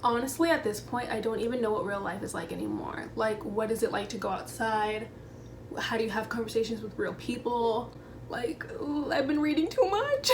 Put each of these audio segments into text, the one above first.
Honestly, at this point, I don't even know what real life is like anymore. Like, what is it like to go outside? How do you have conversations with real people? Like, ooh, I've been reading too much.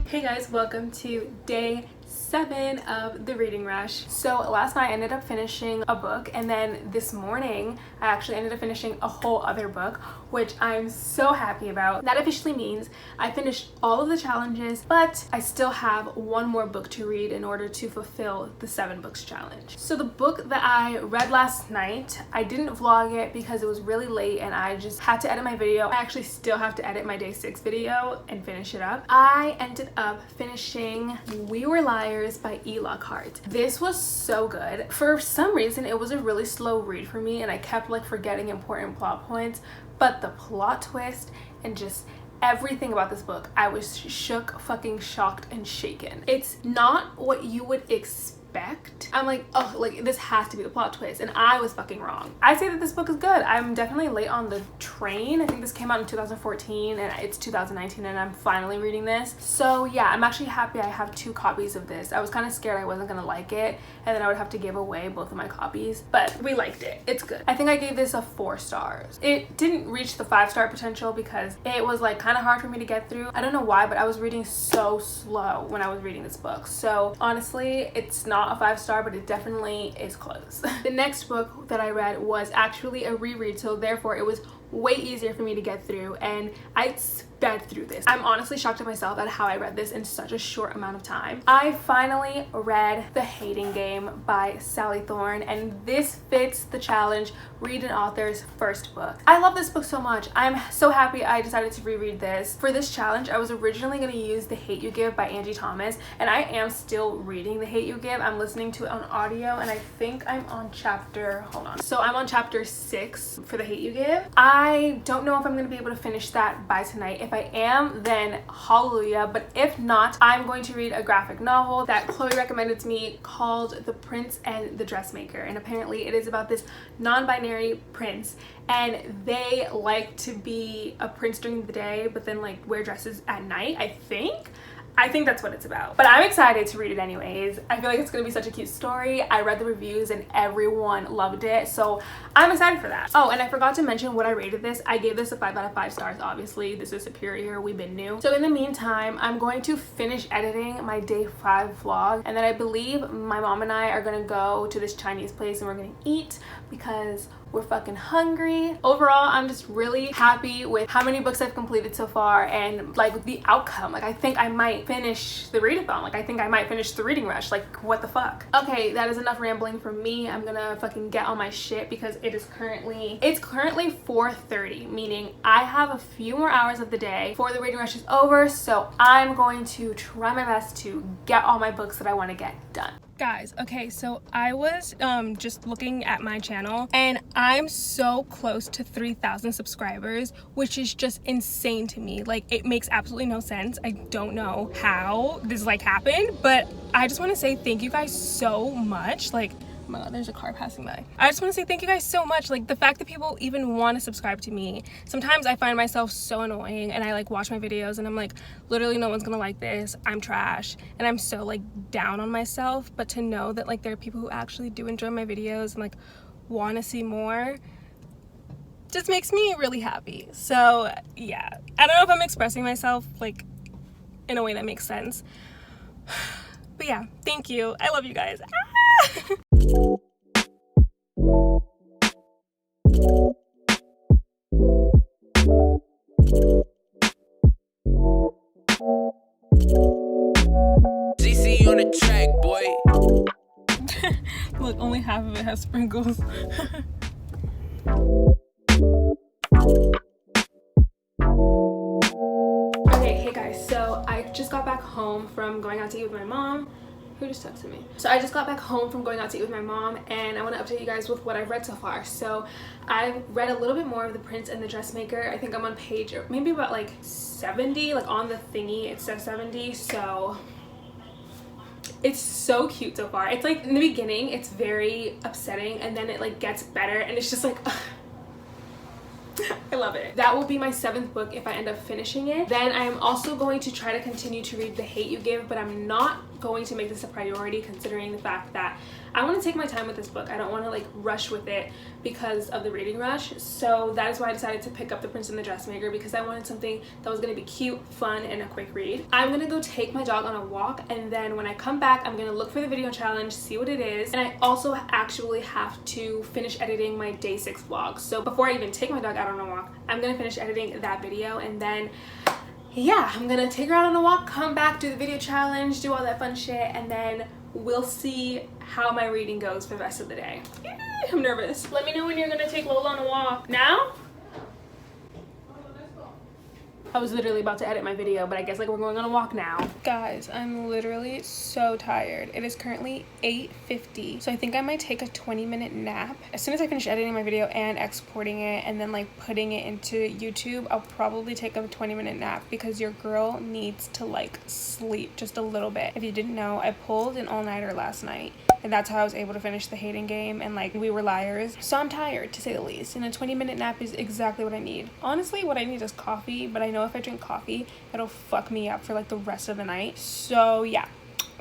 Hey guys, welcome to day 7 of the reading rush. So last night I ended up finishing a book, and then this morning I actually ended up finishing a whole other book, which I'm so happy about. That officially means I finished all of the challenges, but I still have one more book to read in order to fulfill the 7 books challenge. So the book that I read last night, I didn't vlog it because it was really late and I just had to edit my video. I actually still have to edit my day 6 video and finish it up. I ended up finishing We Were Liars by E. Lockhart. This was so good. For some reason, it was a really slow read for me and I kept like forgetting important plot points, but the plot twist and just everything about this book, I was shook, fucking shocked, and shaken. It's not what you would expect. I'm like, oh, like this has to be the plot twist, and I was fucking wrong. I say that this book is good. I'm definitely late on the train. I think this came out in 2014 and it's 2019 and I'm finally reading this. So yeah, I'm actually happy I have 2 copies of this. I was kind of scared I wasn't gonna like it and then I would have to give away both of my copies, but we liked it. It's good. I think I gave this a 4 stars. It didn't reach the 5-star potential because it was like kind of hard for me to get through. I don't know why, but I was reading so slow when I was reading this book. So honestly, it's not a 5-star, but it definitely is close. The next book that I read was actually a reread, so therefore it was way easier for me to get through and I sped through this. I'm honestly shocked at myself at how I read this in such a short amount of time. I finally read The Hating Game by Sally Thorne, and this fits the challenge, read an author's first book. I love this book so much. I'm so happy I decided to reread this. For this challenge, I was originally going to use The Hate U Give by Angie Thomas, and I am still reading The Hate U Give. I'm listening to it on audio and I think I'm on chapter, hold on. So I'm on chapter 6 for The Hate U Give. I don't know if I'm going to be able to finish that by tonight. If I am, then hallelujah, but if not, I'm going to read a graphic novel that Chloe recommended to me called The Prince and the Dressmaker, and apparently it is about this non-binary prince and they like to be a prince during the day but then like wear dresses at night. I think that's what it's about. But I'm excited to read it anyways. I feel like it's gonna be such a cute story. I read the reviews and everyone loved it, so I'm excited for that. Oh, and I forgot to mention what I rated this. I gave this a 5 out of 5 stars, obviously. This is superior, we've been new. So in the meantime, I'm going to finish editing my day 5 vlog, and then I believe my mom and I are gonna go to this Chinese place and we're gonna eat because we're fucking hungry. Overall, I'm just really happy with how many books I've completed so far and like the outcome. Like I think I might finish the readathon. Like I think I might finish the reading rush. Like what the fuck? Okay, that is enough rambling from me. I'm gonna fucking get on my shit because it's currently 4:30, meaning I have a few more hours of the day before the reading rush is over. So I'm going to try my best to get all my books that I want to get done. Guys, okay, so I was just looking at my channel and I'm so close to 3,000 subscribers, which is just insane to me. Like it makes absolutely no sense. I don't know how this like happened, but I just want to say thank you guys so much. Like, oh my god, there's a car passing by. I just want to say thank you guys so much. Like the fact that people even want to subscribe to me. Sometimes I find myself so annoying and I like watch my videos and I'm like, literally no one's gonna like this, I'm trash, and I'm so like down on myself. But to know that like there are people who actually do enjoy my videos and like want to see more just makes me really happy. So yeah, I don't know if I'm expressing myself like in a way that makes sense, but yeah, thank you. I love you guys. GC on the track, boy. Look, only half of it has sprinkles. Okay, hey guys, so I just got back home from going out to eat with my mom. Who just texted me? So I just got back home from going out to eat with my mom and I want to update you guys with what I've read so far. So I've read a little bit more of The Prince and the Dressmaker. I think I'm on page maybe about like 70, like on the thingy it says 70, so it's so cute so far. It's like in the beginning it's very upsetting and then it like gets better and it's just like ugh. I love it. That will be my 7th book if I end up finishing it. Then I am also going to try to continue to read The Hate You Give, but I'm not going to make this a priority considering the fact that I want to take my time with this book. I don't want to like rush with it because of the reading rush. So that is why I decided to pick up The Prince and the Dressmaker, because I wanted something that was going to be cute, fun, and a quick read. I'm going to go take my dog on a walk, and then when I come back, I'm going to look for the video challenge, see what it is. And I also actually have to finish editing my day 6 vlog. So before I even take my dog out on a walk, I'm going to finish editing that video, and then yeah, I'm gonna take her out on a walk, come back, do the video challenge, do all that fun shit, and then we'll see how my reading goes for the rest of the day. I'm nervous. Let me know when you're gonna take Lola on a walk. Now? I was literally about to edit my video, but I guess like we're going on a walk now. Guys, I'm literally so tired. It is currently 8:50, so I think I might take a 20-minute nap. As soon as I finish editing my video and exporting it and then like putting it into YouTube, I'll probably take a 20-minute nap because your girl needs to like sleep just a little bit. If you didn't know, I pulled an all-nighter last night, and that's how I was able to finish the hating game, and like we were liars. So I'm tired, to say the least, and a 20-minute nap is exactly what I need. Honestly, what I need is coffee, but I know if I drink coffee, it'll fuck me up for like the rest of the night. So yeah,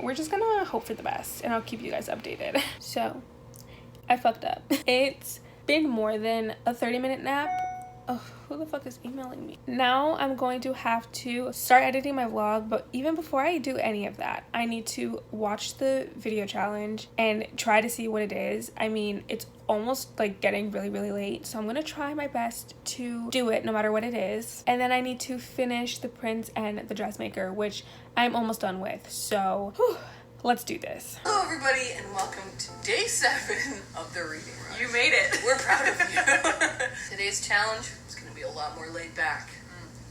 we're just gonna hope for the best, and I'll keep you guys updated. So I fucked up. It's been more than a 30-minute nap. Oh, who the fuck is emailing me? Now I'm going to have to start editing my vlog, but even before I do any of that, I need to watch the video challenge and try to see what it is. I mean, it's almost like getting really, really late, so I'm gonna try my best to do it no matter what it is. And then I need to finish The Prince and the Dressmaker, which I'm almost done with, so whew, let's do this. Hello everybody, and welcome to day 7 of the reading rush. You made it. We're proud of you. Today's challenge is going to be a lot more laid back,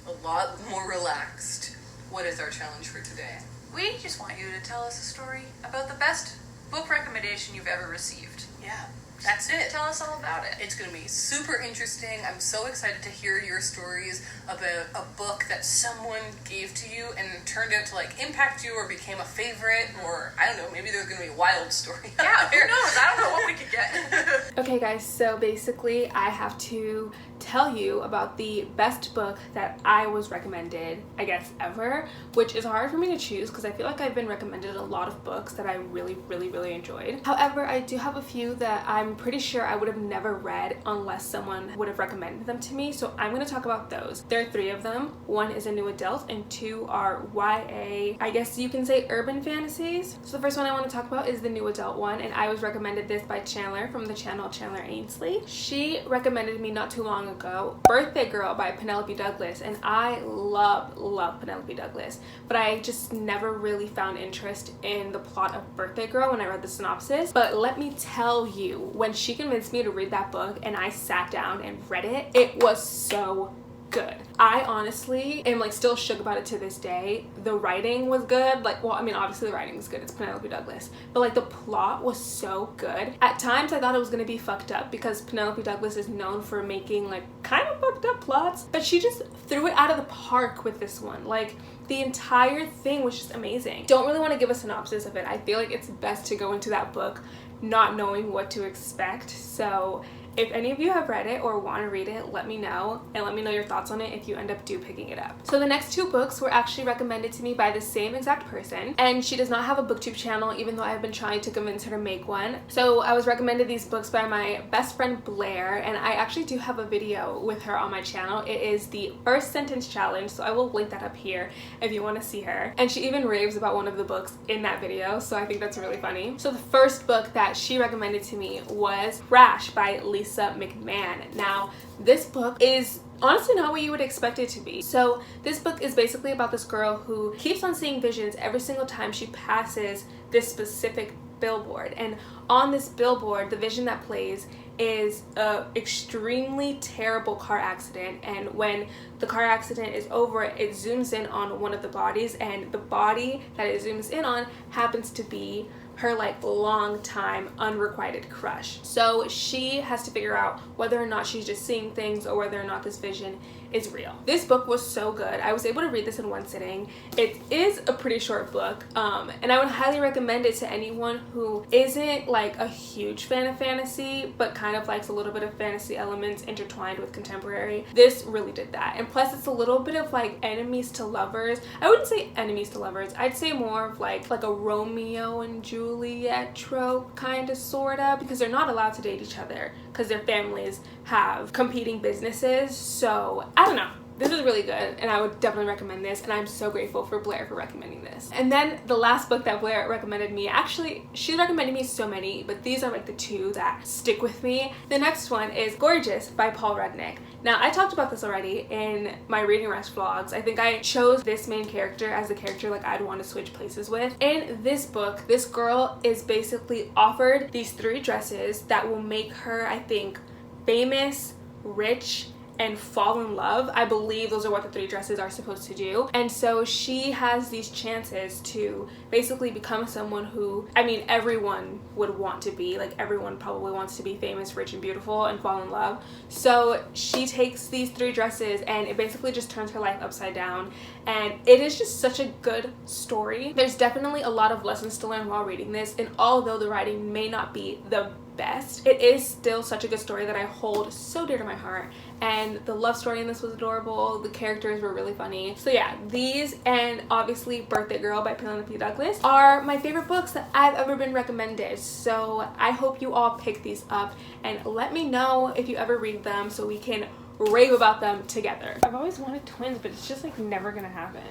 a lot more relaxed. What is our challenge for today? We just want you to tell us a story about the best book recommendation you've ever received. Yeah, that's it. Tell us all about it. It's going to be super interesting. I'm so excited to hear your stories about a book that someone gave to you and turned out to like impact you or became a favorite, or I don't know, maybe there's going to be a wild story. Yeah, who knows? I don't know what we could get. Okay guys, so basically I have to tell you about the best book that I was recommended, I guess, ever, which is hard for me to choose because I feel like I've been recommended a lot of books that I really enjoyed. However, I do have a few that I'm pretty sure I would have never read unless someone would have recommended them to me, so I'm going to talk about those. There are 3 of them. 1 is a new adult and 2 are YA, I guess you can say urban fantasies. So the first one I want to talk about is the new adult one, and I was recommended this by Chandler from the channel Chandler Ainsley. She recommended me not too long ago Birthday Girl by Penelope Douglas, and I love Penelope Douglas, but I just never really found interest in the plot of Birthday Girl when I read the synopsis. But let me tell you, when she convinced me to read that book and I sat down and read it, it was so good. I honestly am like still shook about it to this day. The writing was good, like, well, I mean, obviously the writing is good, it's Penelope Douglas, but like the plot was so good. At times I thought it was gonna be fucked up because Penelope Douglas is known for making like kind of fucked up plots, but she just threw it out of the park with this one. Like, the entire thing was just amazing. Don't really want to give a synopsis of it. I feel like it's best to go into that book not knowing what to expect. So if any of you have read it or want to read it, let me know, and let me know your thoughts on it if you end up picking it up. So the next 2 books were actually recommended to me by the same exact person, and she does not have a booktube channel even though I've been trying to convince her to make one. So I was recommended these books by my best friend Blair, and I actually do have a video with her on my channel. It is the First Sentence Challenge, so I will link that up here if you want to see her. And she even raves about one of the books in that video, so I think that's really funny. So the first book that she recommended to me was Crash by Lisa McMahon. Now, this book is honestly not what you would expect it to be. So this book is basically about this girl who keeps on seeing visions every single time she passes this specific billboard, and on this billboard the vision that plays is a extremely terrible car accident, and when the car accident is over, it zooms in on one of the bodies, and the body that it zooms in on happens to be her like long time unrequited crush. So she has to figure out whether or not she's just seeing things or whether or not this vision is real. This book was so good. I was able to read this in one sitting. It is a pretty short book, and I would highly recommend it to anyone who isn't like a huge fan of fantasy but kind of likes a little bit of fantasy elements intertwined with contemporary. This really did that. And plus it's a little bit of like enemies to lovers. I wouldn't say enemies to lovers. I'd say more of like a Romeo and Juliet trope, kind of, sort of, because they're not allowed to date each other because their families have competing businesses. So I don't know. This is really good, and I would definitely recommend this, and I'm so grateful for Blair for recommending this. And then the last book that Blair recommended me, actually, she recommended me so many, but these are like the two that stick with me. The next one is Gorgeous by Paul Rudnick. Now, I talked about this already in my Reading Rush vlogs. I think I chose this main character as the character like I'd want to switch places with. In this book, this girl is basically offered these 3 dresses that will make her, I think, famous, rich, and fall in love. I believe those are what the 3 dresses are supposed to do. And so she has these chances to basically become someone who, I mean, everyone would want to be. Like, everyone probably wants to be famous, rich, and beautiful and fall in love. So she takes these 3 dresses and it basically just turns her life upside down. And it is just such a good story. There's definitely a lot of lessons to learn while reading this, and although the writing may not be the best, it is still such a good story that I hold so dear to my heart. And the love story in this was adorable. The characters were really funny. So yeah, these and obviously Birthday Girl by Penelope Douglas are my favorite books that I've ever been recommended. So I hope you all pick these up and let me know if you ever read them so we can rave about them together. I've always wanted twins, but it's just like never gonna happen.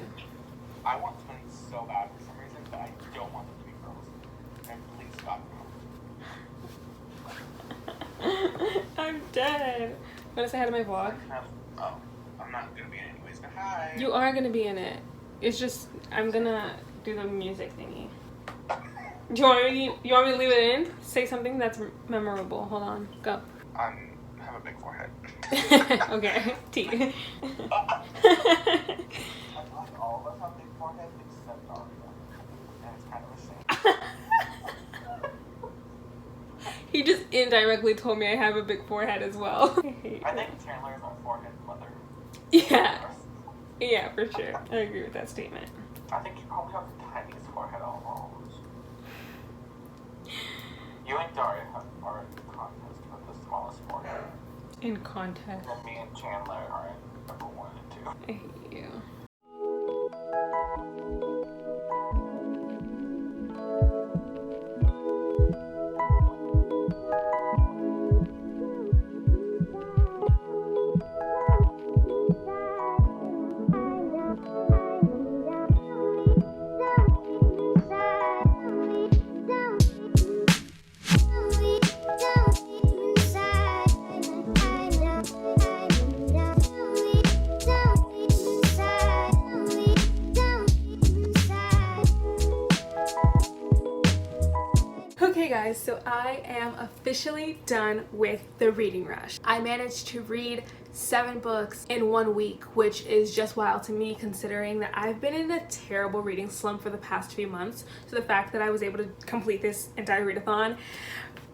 I want twins so bad for some reason, but I don't want them to be girls. And please stop girls. I'm dead. Want to say hi to my vlog? Oh, I'm not gonna be in it anyways, but hi. You are gonna be in it. It's just I'm gonna do the music thingy. Do you want me to leave it in? Say something that's memorable. Hold on. Go. Have a big forehead. Okay. T. I feel like all of us have big foreheads except Daria. And it's kind of a shame. He just indirectly told me I have a big forehead as well. I think Chandler is our forehead mother. Yeah. Yeah, for sure. I agree with that statement. I think you probably have the tiniest forehead out of all of us. You and Daria are in contest for the smallest forehead. In contest. And me and Chandler are in number 1 and 2. I hate you. Okay guys, so I am officially done with the Reading Rush. I managed to read 7 books in 1 week, which is just wild to me considering that I've been in a terrible reading slump for the past few months. So the fact that I was able to complete this entire readathon,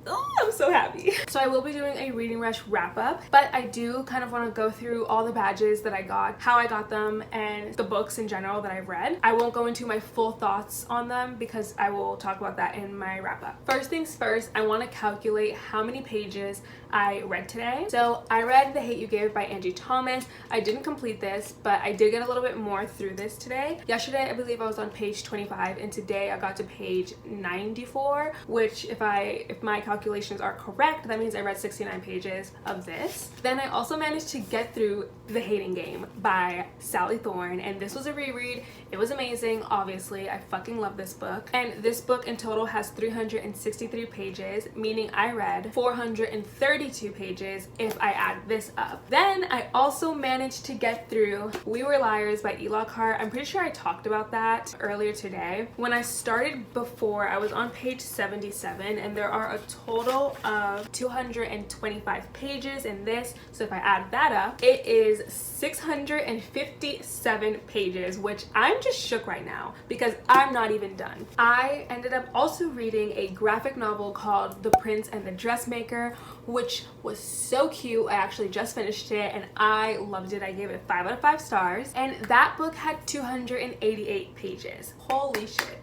oh, I'm so happy. So I will be doing a Reading Rush wrap up, but I do kind of want to go through all the badges that I got, how I got them, and the books in general that I've read. I won't go into my full thoughts on them because I will talk about that in my wrap up. First things first, I want to calculate how many pages I read today. So I read The Hate You Give by Angie Thomas. I didn't complete this, but I did get a little bit more through this today. Yesterday, I believe I was on page 25, and today I got to page 94, which if my calculations are correct, that means I read 69 pages of this. Then I also managed to get through The Hating Game by Sally Thorne, and this was a reread. It was amazing, obviously. I fucking love this book. And this book in total has 363 pages, meaning I read 432 pages if I add this up. Then I also managed to get through We Were Liars by E. Lockhart. I'm pretty sure I talked about that earlier today. When I started before, I was on page 77, and there are a total of 225 pages in this. So if I add that up, it is 657 pages, which I'm just shook right now because I'm not even done. I ended up also reading a graphic novel called The Prince and the Dressmaker, which was so cute. I actually just finished it and I loved it. I gave it 5 out of 5 stars. And that book had 288 pages. Holy shit.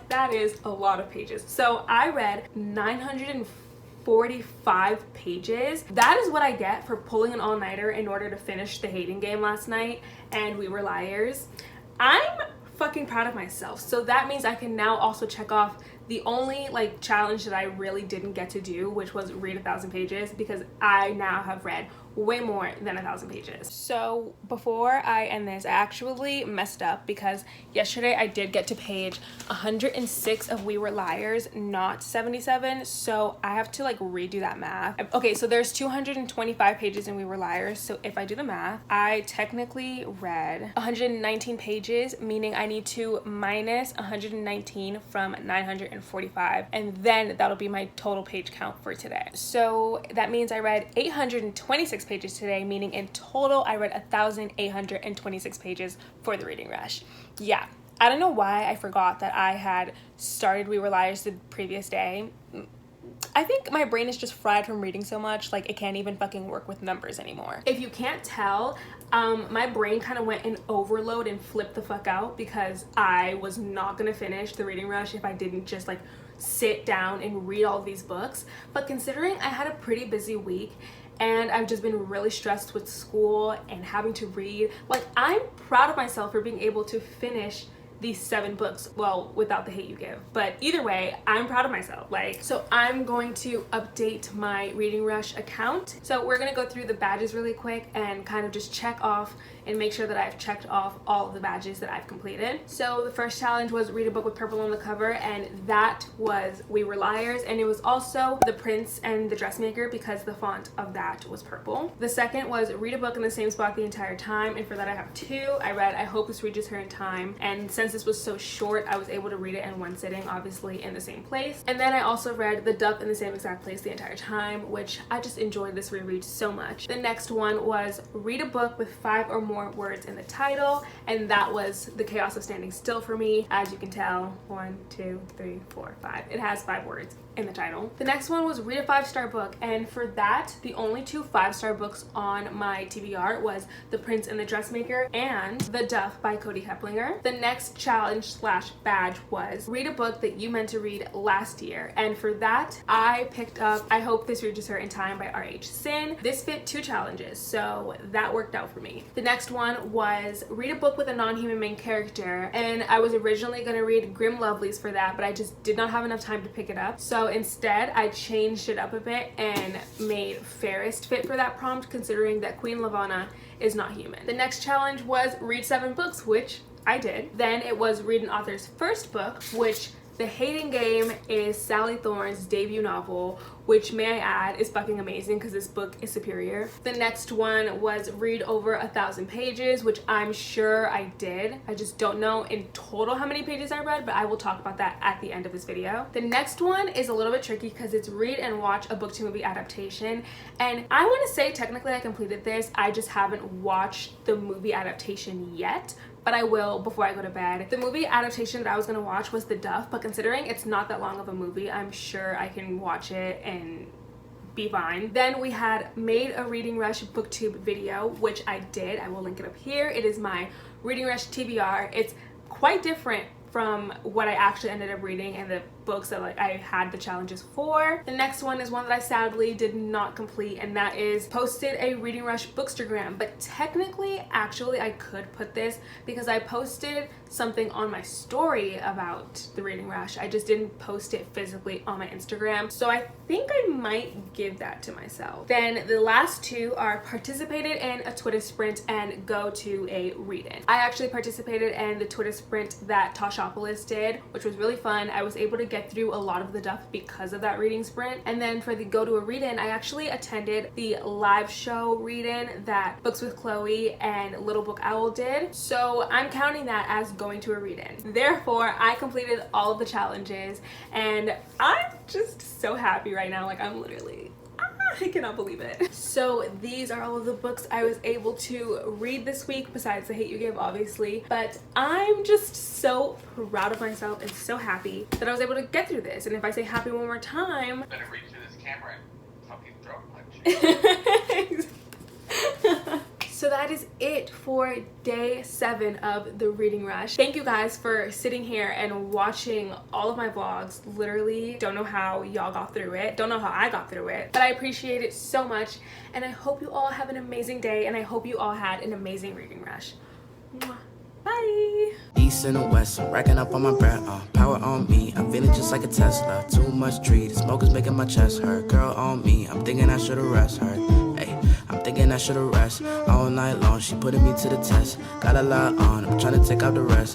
That is a lot of pages. So I read 945 pages. That is what I get for pulling an all-nighter in order to finish the hating game last night and We Were Liars. I'm fucking proud of myself. So that means I can now also check off the only like challenge that I really didn't get to do, which was read 1,000 pages, because I now have read way more than 1,000 pages. So before I end this, I actually messed up because yesterday I did get to page 106 of We Were Liars, not 77. So I have to like redo that math. Okay, so there's 225 pages in We Were Liars. So if I do the math, I technically read 119 pages, meaning I need to minus 119 from 945, and then that'll be my total page count for today. So that means I read 826 pages today, meaning in total I read 1,826 pages for the reading rush. Yeah, I don't know why I forgot that I had started We Were Liars the previous day. I think my brain is just fried from reading so much, like it can't even fucking work with numbers anymore. If you can't tell, my brain kind of went in overload and flipped the fuck out because I was not gonna finish the reading rush if I didn't just like sit down and read all these books. But considering I had a pretty busy week and I've just been really stressed with school and having to read, like I'm proud of myself for being able to finish these 7 books, well, without The Hate U Give. But either way, I'm proud of myself. Like, so I'm going to update my Reading Rush account. So we're gonna go through the badges really quick and kind of just check off and make sure that I've checked off all of the badges that I've completed. So the first challenge was read a book with purple on the cover, and that was We Were Liars, and it was also The Prince and the Dressmaker because the font of that was purple. The second was read a book in the same spot the entire time, and for that I have 2. I read I Hope This Reaches Her in Time, and since this was so short, I was able to read it in one sitting, obviously in the same place. And then I also read The Duff in the same exact place the entire time, which I just enjoyed this reread so much. The next one was read a book with 5 or more words in the title, and that was The Chaos of Standing Still for me. As you can tell, 1, 2, 3, 4, 5. It has 5 words in the title. The next one was read a 5-star book, and for that, the only 2 5-star books on my TBR was The Prince and the Dressmaker and The Duff by Cody Heplinger. The next challenge / badge was read a book that you meant to read last year, and for that I picked up I Hope This Reaches Her in Time by R.H. Sin. This fit 2 challenges, so that worked out for me. The next one was read a book with a non-human main character, and I was originally going to read Grim Lovelies for that, but I just did not have enough time to pick it up. So instead I changed it up a bit and made Fairest fit for that prompt, considering that Queen Lavana is not human. The next challenge was read 7 books, which I did. Then it was read an author's first book, which The Hating Game is Sally Thorne's debut novel, which, may I add, is fucking amazing because this book is superior. The next one was read over 1,000 pages, which I'm sure I did. I just don't know in total how many pages I read, but I will talk about that at the end of this video. The next one is a little bit tricky because it's read and watch a book to movie adaptation, and I want to say technically I completed this. I just haven't watched the movie adaptation yet, but I will before I go to bed. The movie adaptation that I was gonna watch was The Duff, but considering it's not that long of a movie, I'm sure I can watch it and be fine. Then we had made a Reading Rush booktube video, which I did. I will link it up here. It is my Reading Rush TBR. It's quite different from what I actually ended up reading and the books that like I had the challenges for. The next one is one that I sadly did not complete, and that is posted a Reading Rush bookstagram, but technically actually I could put this because I posted something on my story about the Reading Rush. I just didn't post it physically on my Instagram, so I think I might give that to myself. Then the last 2 are participated in a Twitter sprint and go to a read-in. I actually participated in the Twitter sprint that Toshopolis did, which was really fun. I was able to get through a lot of the stuff because of that reading sprint. And then for the go to a read-in, I actually attended the live show read-in that Books with Chloe and Little Book Owl did. So I'm counting that as going to a read-in. Therefore, I completed all of the challenges and I'm just so happy right now. Like, I'm literally, I cannot believe it. So these are all of the books I was able to read this week, besides The Hate U Give, obviously. But I'm just so proud of myself and so happy that I was able to get through this. And if I say happy one more time, Better reach through this camera and fucking throat punch. So that is it for day 7 of the reading rush. Thank you guys for sitting here and watching all of my vlogs. Literally don't know how y'all got through it. Don't know how I got through it, but I appreciate it so much. And I hope you all have an amazing day, and I hope you all had an amazing reading rush. Mwah. Bye. East and the west, I'm racking up on my breath, power on me, I'm feeling just like a Tesla. Too much tree, the smoke is making my chest hurt. Girl on me, I'm thinking I should've rest her. Hey, I'm thinking I should've rest all night long. She putting me to the test, got a lot on, I'm trying to take out the rest.